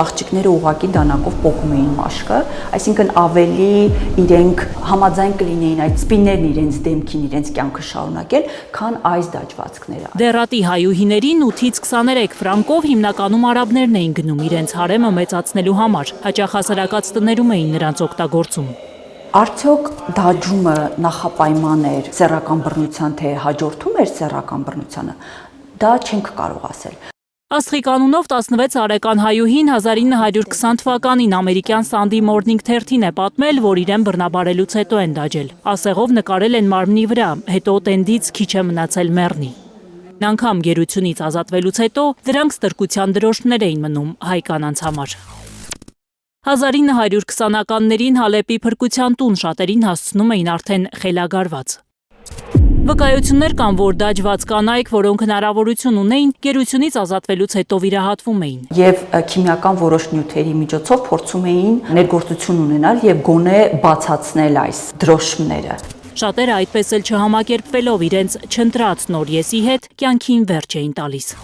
Աղջիկները ուղղակի դանակով պոկում էին մաշկը, այսինքն ավելի իրենք համաձայն կլինեին այդ սպիներն իրենց դեմքին, իրենց կյանքը շարունակել, քան այս դաջվածքները։ Դերատի հայուհիներին 8-ից 23 ֆրանկով հիմնականում արաբներն էին գնում իրենց հարեմը մեծացնելու համար, հաճախ հասարակած տներում էին նրանց օգտագործում։ Արդյոք դաջումը նախապայման էր սեռական բռնության, թե հաջորդում էր սեռական բռնությանը, դա չենք կարող ասել։ Աստղիկ անունով 16 տարեկան հայուհին 1920 թվականին ամերիկյան Sunday Morning թերթին է պատմել, որ իրեն բռնաբարելուց հետո են դաջել։ Ասեղով նկարել են մարմնի վրա, հետո տենդից քիչ է մնացել մեռնի։ Անգամ գերությունից ազատվելուց հետո դրանք ստրկության դրոշմներ էին մնում հայ կանանց համար։ 1920-ականներին Հալեպի փրկության տուն շատերին հասցնում էին արդեն խելագարված։ Վկայություններ կան, որ դաջված կանայք, որոնք հնարավորություն ունեին, գերությունից ազատվելուց հետո վիրահատվում էին։ Եվ քիմիական որոշ նյութերի միջոցով փորձում էին ներգործություն ունենալ եւ գոնե բացացնել այս դրոշմները։ Շատերը այդպես էլ չհամակերպվելով իրենց չընտրած նոր եսի հետ կյանքին վերջ էին տալիս։